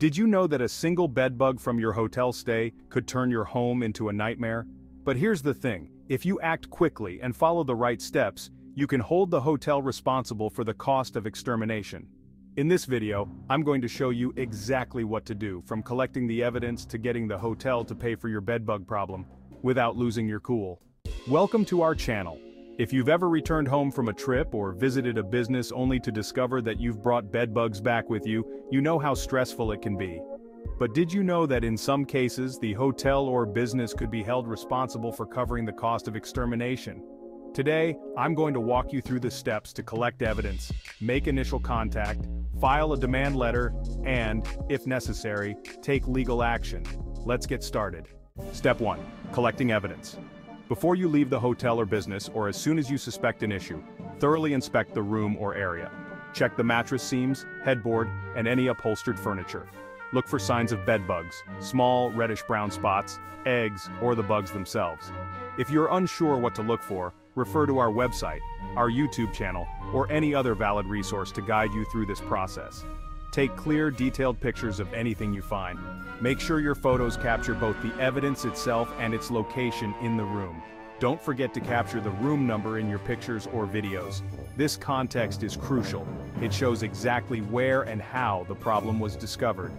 Did you know that a single bed bug from your hotel stay could turn your home into a nightmare? But here's the thing, if you act quickly and follow the right steps, you can hold the hotel responsible for the cost of extermination. In this video, I'm going to show you exactly what to do, from collecting the evidence to getting the hotel to pay for your bedbug problem, without losing your cool. Welcome to our channel. If you've ever returned home from a trip or visited a business only to discover that you've brought bedbugs back with you, you know how stressful it can be. But did you know that in some cases, the hotel or business could be held responsible for covering the cost of extermination? Today, I'm going to walk you through the steps to collect evidence, make initial contact, file a demand letter, and, if necessary, take legal action. Let's get started. Step 1. Collecting evidence. Before you leave the hotel or business, or as soon as you suspect an issue, thoroughly inspect the room or area. Check the mattress seams, headboard, and any upholstered furniture. Look for signs of bed bugs, small reddish-brown spots, eggs, or the bugs themselves. If you're unsure what to look for, refer to our website, our YouTube channel, or any other valid resource to guide you through this process. Take clear, detailed pictures of anything you find. Make sure your photos capture both the evidence itself and its location in the room. Don't forget to capture the room number in your pictures or videos. This context is crucial. It shows exactly where and how the problem was discovered.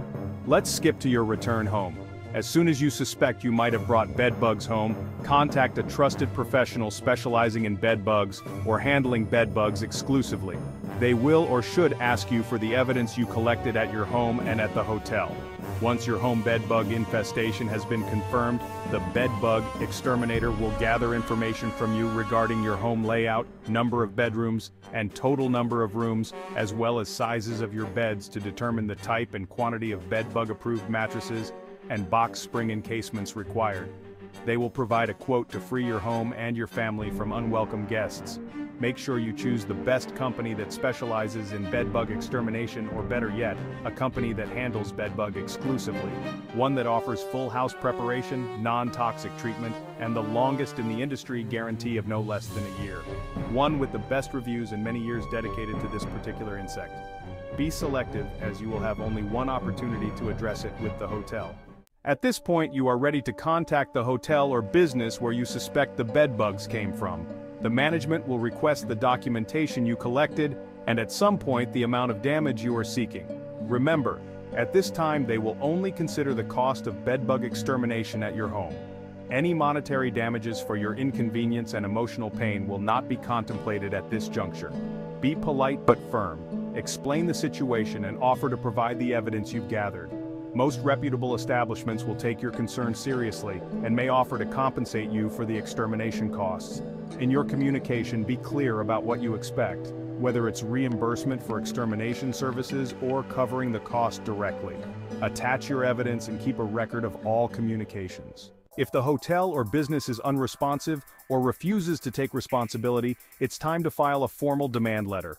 Let's skip to your return home. As soon as you suspect you might have brought bedbugs home, contact a trusted professional specializing in bedbugs or handling bedbugs exclusively. They will or should ask you for the evidence you collected at your home and at the hotel. Once your home bedbug infestation has been confirmed, the bedbug exterminator will gather information from you regarding your home layout, number of bedrooms, and total number of rooms, as well as sizes of your beds to determine the type and quantity of bedbug-approved mattresses and box spring encasements required. They will provide a quote to free your home and your family from unwelcome guests. Make sure you choose the best company that specializes in bedbug extermination, or better yet, a company that handles bedbug exclusively. One that offers full house preparation, non-toxic treatment, and the longest in the industry guarantee of no less than a year. One with the best reviews and many years dedicated to this particular insect. Be selective, as you will have only one opportunity to address it with the hotel. At this point, you are ready to contact the hotel or business where you suspect the bedbugs came from. The management will request the documentation you collected, and at some point the amount of damage you are seeking. Remember, at this time they will only consider the cost of bedbug extermination at your home. Any monetary damages for your inconvenience and emotional pain will not be contemplated at this juncture. Be polite but firm. Explain the situation and offer to provide the evidence you've gathered. Most reputable establishments will take your concerns seriously and may offer to compensate you for the extermination costs. In your communication, be clear about what you expect, whether it's reimbursement for extermination services or covering the cost directly. Attach your evidence and keep a record of all communications. If the hotel or business is unresponsive or refuses to take responsibility, it's time to file a formal demand letter.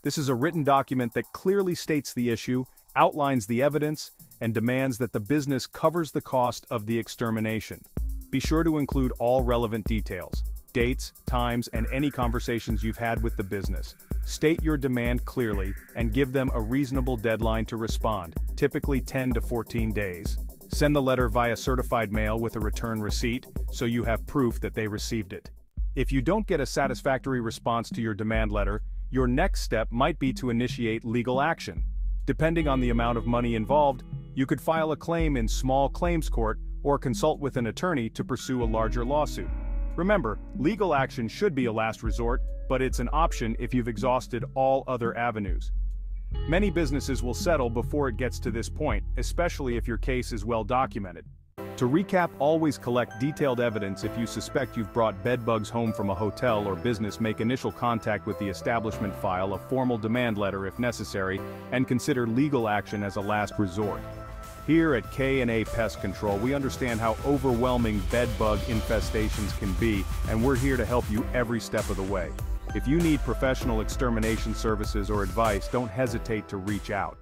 This is a written document that clearly states the issue, outlines the evidence, and demands that the business covers the cost of the extermination. Be sure to include all relevant details, dates, times, and any conversations you've had with the business. State your demand clearly and give them a reasonable deadline to respond, typically 10 to 14 days. Send the letter via certified mail with a return receipt, so you have proof that they received it. If you don't get a satisfactory response to your demand letter, your next step might be to initiate legal action. Depending on the amount of money involved, you could file a claim in small claims court or consult with an attorney to pursue a larger lawsuit. Remember, legal action should be a last resort, but it's an option if you've exhausted all other avenues. Many businesses will settle before it gets to this point, especially if your case is well documented. To recap, always collect detailed evidence. If you suspect you've brought bedbugs home from a hotel or business, make initial contact with the establishment, file a formal demand letter if necessary, and consider legal action as a last resort. Here at K&A Pest Control, we understand how overwhelming bedbug infestations can be, and we're here to help you every step of the way. If you need professional extermination services or advice, don't hesitate to reach out.